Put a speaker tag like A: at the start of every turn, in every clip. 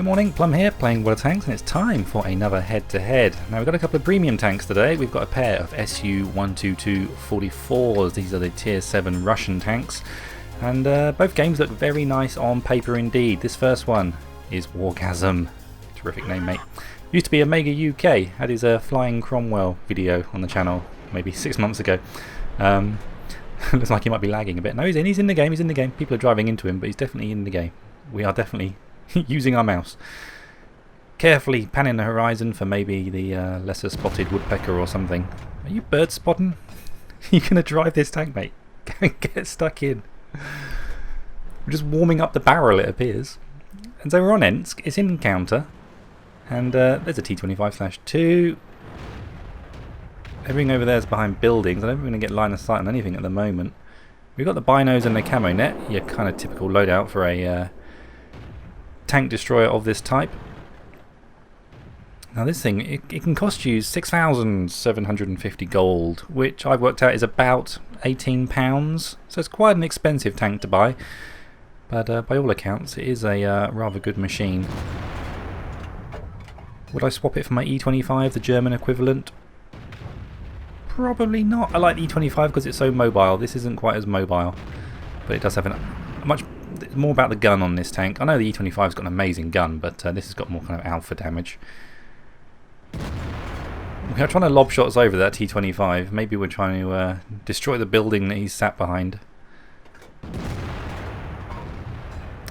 A: Good morning, Plum here, playing World of Tanks, and it's time for another head-to-head. Now we've got a couple of premium tanks today. We've got a pair of SU-122-44s. These are the Tier 7 Russian tanks, and both games look very nice on paper indeed. This first one is Wargasm. Terrific name, mate. Used to be Omega UK, had his Flying Cromwell video on the channel maybe 6 months ago. Looks like he might be lagging a bit. No, he's in the game. People are driving into him, but he's definitely in the game. We are definitely using our mouse. Carefully panning the horizon for maybe the lesser spotted woodpecker or something. Are you bird spotting? You gonna drive this tank, mate? Get stuck in. We're just warming up the barrel, it appears. And so we're on Ensk. It's in counter. And there's a T25/2. Everything over there is behind buildings. I don't think we're going to get line of sight on anything at the moment. We've got the binos and the camo net. Your kind of typical loadout for a tank destroyer of this type. Now this thing, it can cost you 6,750 gold, which I've worked out is about £18. So it's quite an expensive tank to buy. But by all accounts, it is a rather good machine. Would I swap it for my E25, the German equivalent? Probably not. I like the E25 because it's so mobile. This isn't quite as mobile, but it does have a much more about the gun on this tank. I know the E25's got an amazing gun, but this has got more kind of alpha damage. We are trying to lob shots over that T25. Maybe we're trying to destroy the building that he's sat behind.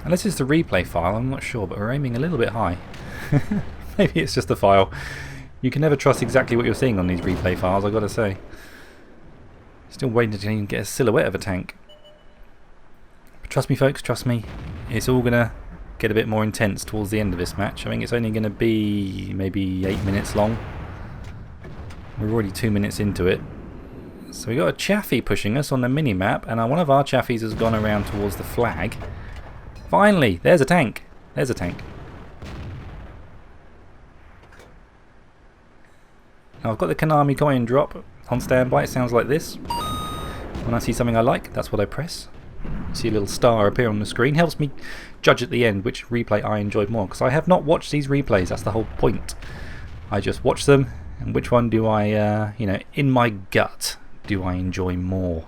A: Unless it's the replay file, I'm not sure, but we're aiming a little bit high. Maybe it's just the file. You can never trust exactly what you're seeing on these replay files, I've got to say. Still waiting to even get a silhouette of a tank. But trust me folks, trust me, it's all going to get a bit more intense towards the end of this match. I think it's only going to be maybe 8 minutes long. We're already 2 minutes into it. So we've got a Chaffee pushing us on the mini-map, and one of our Chaffies has gone around towards the flag. Finally, there's a tank. There's a tank. Now I've got the Konami coin drop on standby. It sounds like this. When I see something I like, that's what I press. See a little star appear on the screen. Helps me judge at the end which replay I enjoyed more, because I have not watched these replays. That's the whole point. I just watch them, and which one do I, you know, in my gut, do I enjoy more?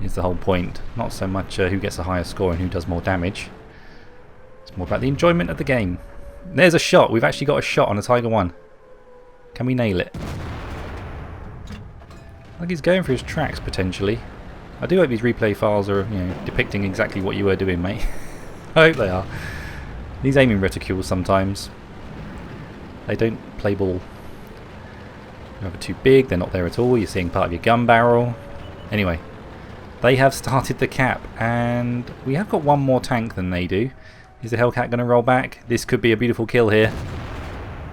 A: Is the whole point. Not so much who gets a higher score and who does more damage. It's more about the enjoyment of the game. There's a shot. We've actually got a shot on a Tiger 1. Can we nail it? Like he's going for his tracks potentially. I do hope these replay files are, you know, depicting exactly what you were doing, mate. I hope they are. These aiming reticules sometimes, they don't play ball. They're either too big, they're not there at all, you're seeing part of your gun barrel. Anyway, they have started the cap, and we have got one more tank than they do. Is the Hellcat going to roll back? This could be a beautiful kill here.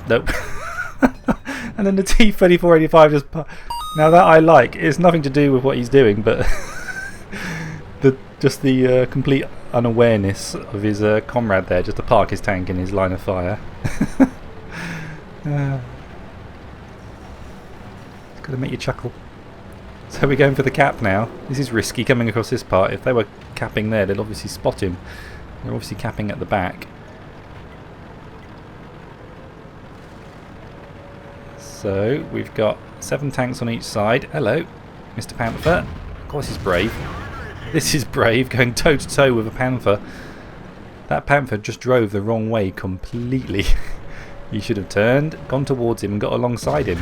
A: Nope. And then the T-3485 just... Now that I like, it's nothing to do with what he's doing, but just the complete unawareness of his comrade there, just to park his tank in his line of fire. It's got to make you chuckle. So we're going for the cap now. This is risky coming across this part. If they were capping there, they'd obviously spot him. They're obviously capping at the back. So we've got 7 tanks on each side. Hello, Mr. Panther. Of course he's brave. This is brave, going toe to toe with a Panther. That Panther just drove the wrong way completely. He should have turned, gone towards him and got alongside him.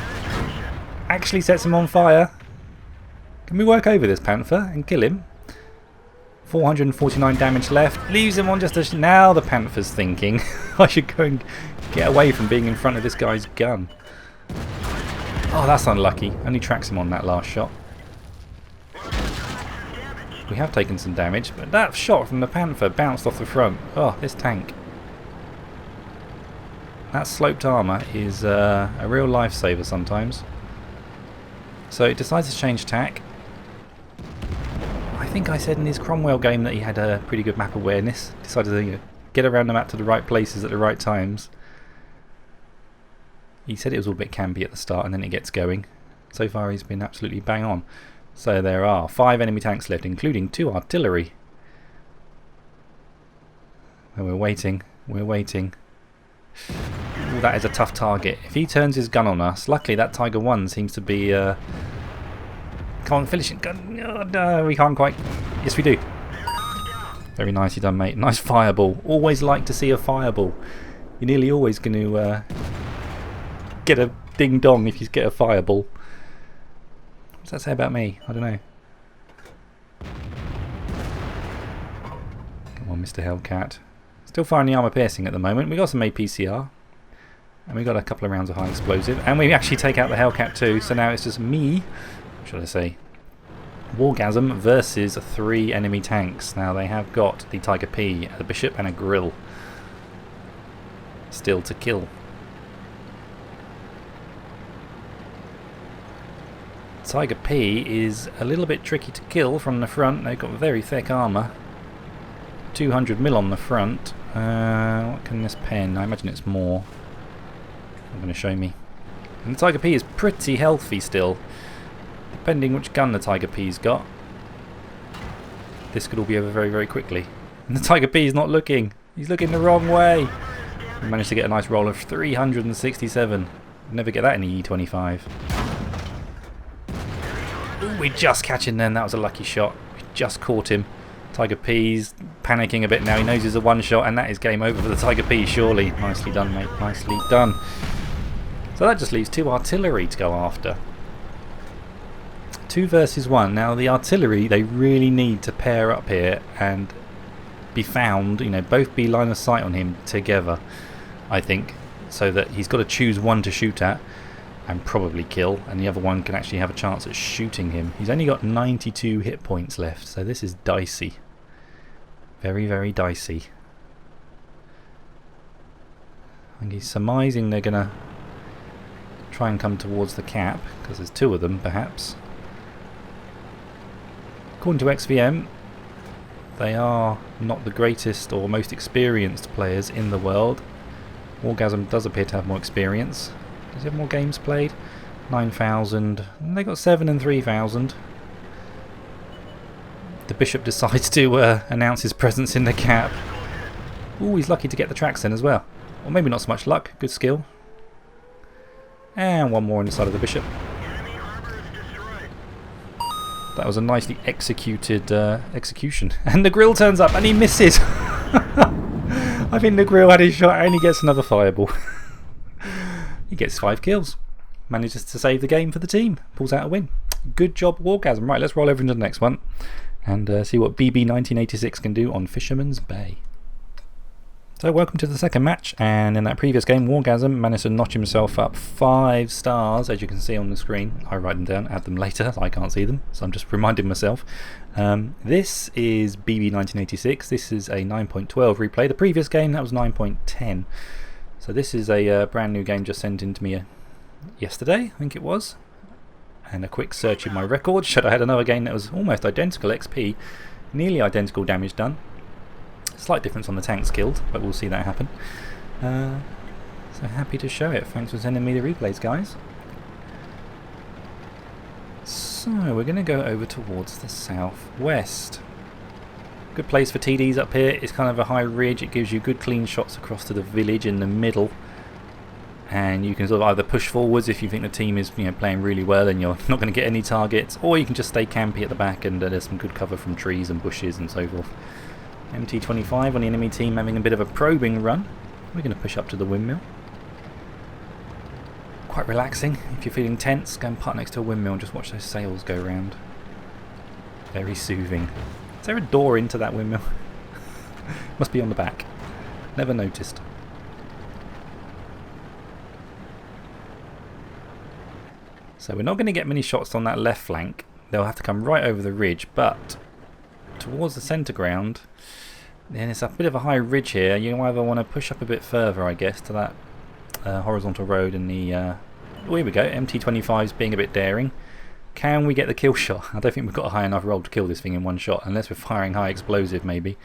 A: Actually sets him on fire. Can we work over this Panther and kill him? 449 damage left. Leaves him on just a... Now the Panther's thinking, I should go and get away from being in front of this guy's gun. Oh, that's unlucky. Only tracks him on that last shot. We have taken some damage, but that shot from the Panther bounced off the front. Oh, this tank. That sloped armour is a real lifesaver sometimes. So it decides to change tack. I think I said in his Cromwell game that he had a pretty good map awareness. Decided to, you know, get around the map to the right places at the right times. He said it was all a bit campy at the start, and then it gets going. So far he's been absolutely bang on. So there are 5 enemy tanks left, including 2 artillery. And we're waiting. Ooh, that is a tough target. If he turns his gun on us, luckily that Tiger 1 seems to be... can't finish it. Oh, no, we can't quite. Yes, we do. Very nicely done, mate. Nice fireball. Always like to see a fireball. You're nearly always going to get a ding dong if you get a fireball. What does that say about me? I don't know. Come on, Mr. Hellcat. Still firing the armour piercing at the moment. We got some APCR. And we got a couple of rounds of high explosive. And we actually take out the Hellcat too. So now it's just me, should I say, Wargasm versus 3 enemy tanks. Now they have got the Tiger P, a Bishop and a Grill still to kill. Tiger P is a little bit tricky to kill from the front. They've got very thick armour. 200mm on the front. What can this pen? I imagine it's more. Not going to show me. And the Tiger P is pretty healthy still. Depending which gun the Tiger P's got. This could all be over very, very quickly. And the Tiger P is not looking. He's looking the wrong way. We managed to get a nice roll of 367. Never get that in the E25. Ooh, we just catch him then. That was a lucky shot. We just caught him. Tiger P's panicking a bit now. He knows he's a one shot, and that is game over for the Tiger P, surely. Nicely done, mate. Nicely done. So that just leaves 2 artillery to go after. 2 versus 1. Now the artillery, they really need to pair up here and be found, you know, both be line of sight on him together, I think, so that he's got to choose one to shoot at and probably kill, and the other one can actually have a chance at shooting him. He's only got 92 hit points left, so this is dicey. Very, very dicey. I think he's surmising they're going to try and come towards the cap, because there's 2 of them, perhaps. According to XVM, they are not the greatest or most experienced players in the world. Wargasm does appear to have more experience. Does he have more games played? 9,000. They got 7 and 3,000. The Bishop decides to announce his presence in the cap. Ooh, he's lucky to get the tracks in as well. Or maybe not so much luck, good skill. And one more on the side of the Bishop. That was a nicely executed execution. And the Grill turns up and he misses. I think the Grill had his shot and he gets another fireball. He gets 5 kills. Manages to save the game for the team. Pulls out a win. Good job, Wargasm. Right, let's roll over into the next one and see what BB 1986 can do on Fisherman's Bay. So welcome to the second match, and in that previous game Wargasm managed to notch himself up 5 stars, as you can see on the screen. I write them down, add them later, I can't see them, so I'm just reminding myself. This is BB 1986, this is a 9.12 replay. The previous game, that was 9.10. So this is a brand new game just sent in to me yesterday, I think it was. And a quick search in my records showed I had another game that was almost identical XP, nearly identical damage done. Slight difference on the tanks killed, but we'll see that happen. So happy to show it. Thanks for sending me the replays, guys. So we're going to go over towards the southwest. Good place for TDs up here. It's kind of a high ridge. It gives you good clean shots across to the village in the middle. And you can sort of either push forwards if you think the team is, you know, playing really well and you're not going to get any targets, or you can just stay campy at the back and there's some good cover from trees and bushes and so forth. MT25 on the enemy team having a bit of a probing run. We're going to push up to the windmill. Quite relaxing. If you're feeling tense, go and park next to a windmill and just watch those sails go round. Very soothing. Is there a door into that windmill? Must be on the back. Never noticed. So we're not going to get many shots on that left flank. They'll have to come right over the ridge, but towards the centre ground, then it's a bit of a high ridge here. You either want to push up a bit further, I guess, to that horizontal road and the... oh, here we go. MT25's being a bit daring. Can we get the kill shot? I don't think we've got a high enough roll to kill this thing in one shot, unless we're firing high explosive, maybe.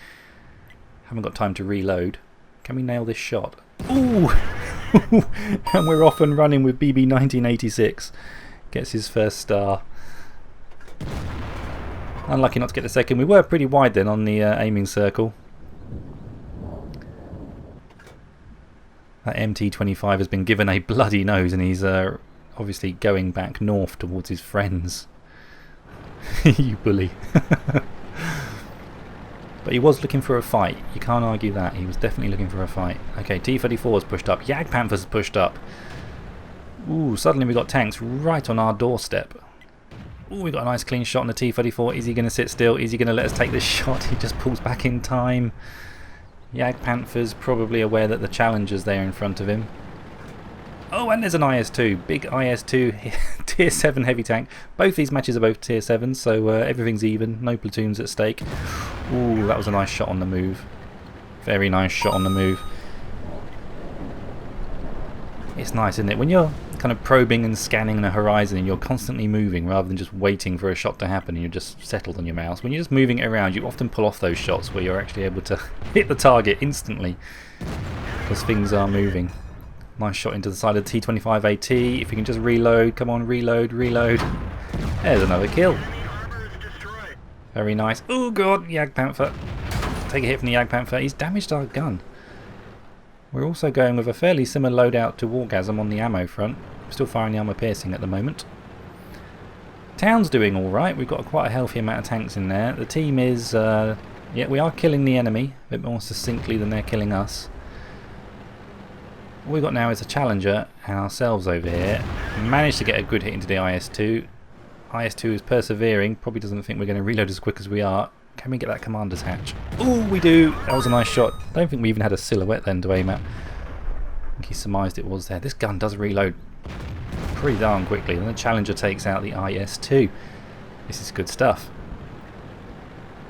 A: Haven't got time to reload. Can we nail this shot? Ooh! And we're off and running with BB 1986. Gets his first star. Unlucky not to get the second. We were pretty wide then on the aiming circle. That MT-25 has been given a bloody nose, and he's obviously going back north towards his friends. You bully. But he was looking for a fight. You can't argue that. He was definitely looking for a fight. Okay, T-34 has pushed up. Jagdpanther has pushed up. Ooh, suddenly we got tanks right on our doorstep. Ooh, we got a nice clean shot on the T-34. Is he going to sit still? Is he going to let us take this shot? He just pulls back in time. Jagdpanther's probably aware that the Challenger's there in front of him. Oh, and there's an IS-2. Big IS-2 Tier 7 heavy tank. Both these matches are both Tier 7, so everything's even. No platoons at stake. Ooh, that was a nice shot on the move. Very nice shot on the move. It's nice, isn't it? When you're kind of probing and scanning the horizon and you're constantly moving rather than just waiting for a shot to happen and you're just settled on your mouse. When you're just moving it around, you often pull off those shots where you're actually able to hit the target instantly because things are moving. Nice shot into the side of the T-25AT. If you can just reload, come on, reload, reload. There's another kill. Very nice. Oh god, Jagdpanther. Take a hit from the Jagdpanther. He's damaged our gun. We're also going with a fairly similar loadout to Wargasm on the ammo front. We're still firing the armor piercing at the moment. Town's doing alright. We've got quite a healthy amount of tanks in there. The team is, yeah, we are killing the enemy a bit more succinctly than they're killing us. All we've got now is a Challenger and ourselves over here. Managed to get a good hit into the IS-2. IS-2 is persevering. Probably doesn't think we're going to reload as quick as we are. Can we get that commander's hatch? Oh, we do! That was a nice shot. Don't think we even had a silhouette then to aim at. I think he surmised it was there. This gun does reload pretty darn quickly. And the Challenger takes out the IS-2. This is good stuff.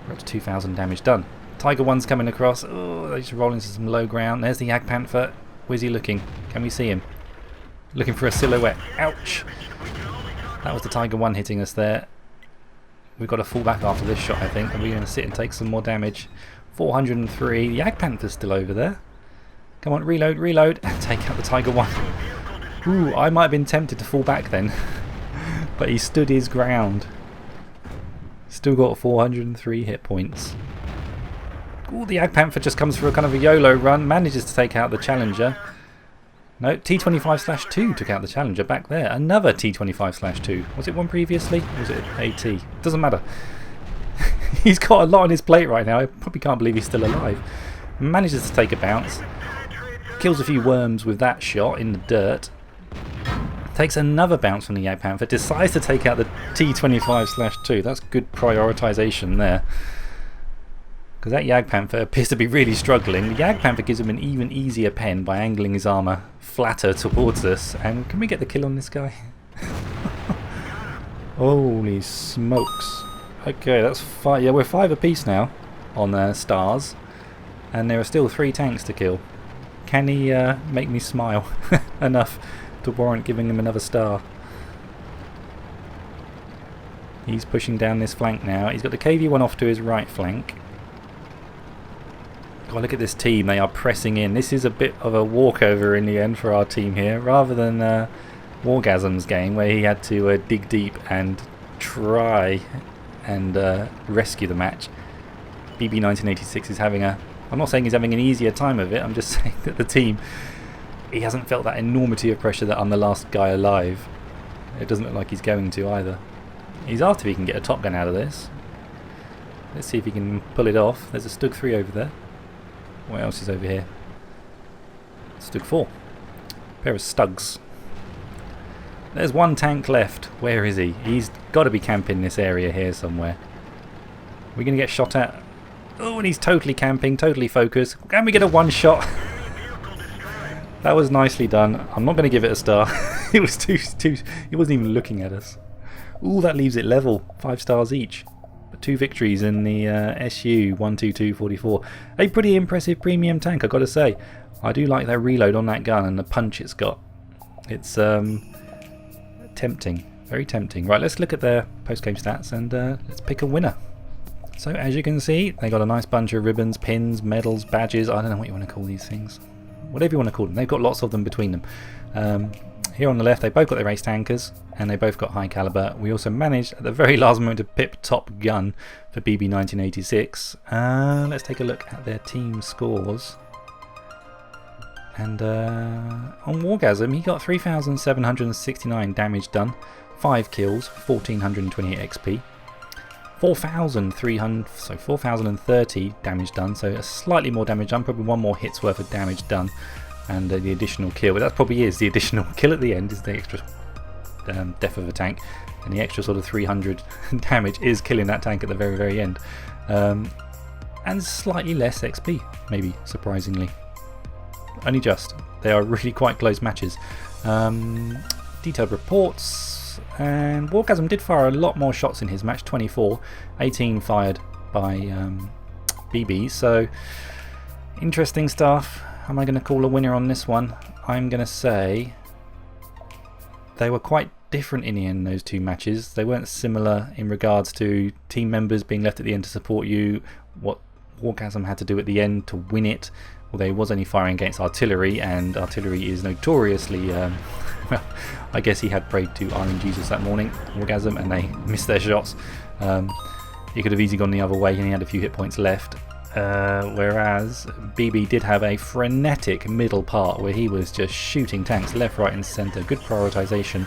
A: We're up to 2,000 damage done. Tiger 1's coming across. Oh, they're just rolling into some low ground. There's the Jagdpanther. Where's he looking? Can we see him? Looking for a silhouette. Ouch! That was the Tiger 1 hitting us there. We've got to fall back after this shot, I think, and we're going to sit and take some more damage. 403. The Jagdpanther's still over there. Come on, reload, reload, and take out the Tiger 1. Ooh, I might have been tempted to fall back then. But he stood his ground. Still got 403 hit points. Ooh, the Jagdpanther just comes for a kind of a YOLO run, manages to take out the Challenger. No, T-25/2 took out the Challenger back there. Another T-25/2. Was it one previously? Or was it AT? Doesn't matter. He's got a lot on his plate right now. I probably can't believe he's still alive. Manages to take a bounce. Kills a few worms with that shot in the dirt. Takes another bounce from the Jagdpanther. Decides to take out the T-25/2. That's good prioritization there. Because that Jagdpanther appears to be really struggling. The Jagdpanther gives him an even easier pen by angling his armour flatter towards us. And can we get the kill on this guy? Holy smokes. Okay, that's 5. Yeah, we're 5 apiece now on stars. And there are still 3 tanks to kill. Can he make me smile enough to warrant giving him another star? He's pushing down this flank now. He's got the KV-1 off to his right flank. God, look at this team. They are pressing in. This is a bit of a walkover in the end for our team here, rather than Wargasm's game where he had to dig deep and try and rescue the match. BB 1986 is having a... I'm not saying he's having an easier time of it. I'm just saying that the team, he hasn't felt that enormity of pressure that I'm the last guy alive. It doesn't look like he's going to either. He's asked if he can get a top gun out of this. Let's see if he can pull it off. There's a Stug 3 over there. What else is over here? Stug 4. Pair of Stugs. There's one tank left. Where is he? He's got to be camping this area here somewhere. We're going to get shot at. Oh, and he's totally camping, totally focused. Can we get a one shot? That was nicely done. I'm not going to give it a star. It was too. He wasn't even looking at us. Ooh, that leaves it level. 5 stars each. 2 victories in the SU-122-44. A pretty impressive premium tank, I've got to say. I do like that reload on that gun and the punch it's got. It's tempting, very tempting. Right, let's look at their post-game stats and let's pick a winner. So as you can see, they got a nice bunch of ribbons, pins, medals, badges. I don't know what you want to call these things. Whatever you want to call them. They've got lots of them between them. Here on the left, they both got their ace tankers, and they both got high caliber. We also managed at the very last moment to pip Top Gun for BB 1986. Let's take a look at their team scores. And on Wargasm, he got 3,769 damage done, 5 kills, 1,428 XP, 4,030 damage done, so a slightly more damage done, probably one more hit's worth of damage done, and the additional kill. But that probably is the additional kill at the end, is the extra death of a tank, and the extra sort of 300 damage is killing that tank at the very, very end. And slightly less XP, maybe, surprisingly. Only just. They are really quite close matches. Detailed reports, and Wargasm did fire a lot more shots in his match, 24, 18 fired by BB, so interesting stuff. Am I going to call a winner on this one? I'm going to say they were quite different in the end, those two matches. They weren't similar in regards to team members being left at the end to support you, what Wargasm had to do at the end to win it. Although he was only firing against artillery, and artillery is notoriously, well, I guess he had prayed to Iron Jesus that morning, Wargasm, and they missed their shots. He could have easily gone the other way, and he had a few hit points left. Whereas BB did have a frenetic middle part where he was just shooting tanks left, right and centre. Good prioritisation.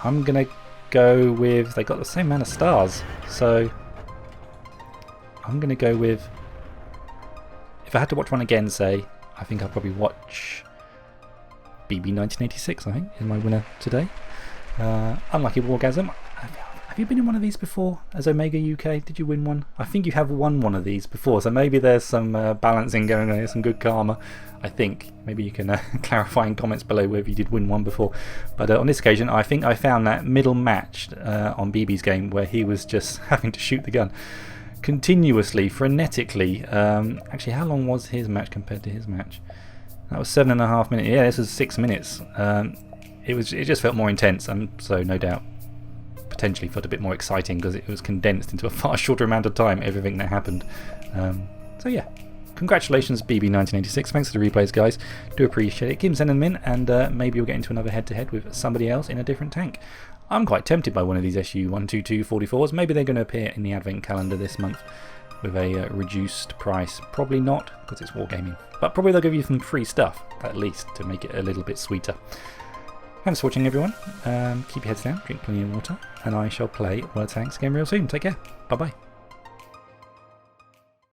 A: I'm going to go with, they got the same amount of stars, so I'm going to go with, if I had to watch one again, say, I think I'll probably watch BB 1986, I think, is my winner today. Unlucky Wargasm. Have you been in one of these before as Omega UK? Did you win one? I think you have won one of these before, so maybe there's some balancing going on here, some good karma, I think. Maybe you can clarify in comments below whether you did win one before. But on this occasion, I think I found that middle match on BB's game where he was just having to shoot the gun continuously, frenetically. Actually, how long was his match compared to his match? That was 7.5 minutes. Yeah, this was 6 minutes. It just felt more intense, and so no doubt potentially felt a bit more exciting because it was condensed into a far shorter amount of time, everything that happened. So yeah, congratulations BB 1986. Thanks for the replays, guys. Do appreciate it. Keep sending them in, and maybe we'll get into another head-to-head with somebody else in a different tank. I'm quite tempted by one of these SU-122-44s. Maybe they're going to appear in the advent calendar this month with a reduced price. Probably not, because it's wargaming. But probably they'll give you some free stuff, at least, to make it a little bit sweeter. Thanks for watching, everyone. Keep your heads down, drink plenty of water, and I shall play World Tanks again real soon. Take care. Bye-bye.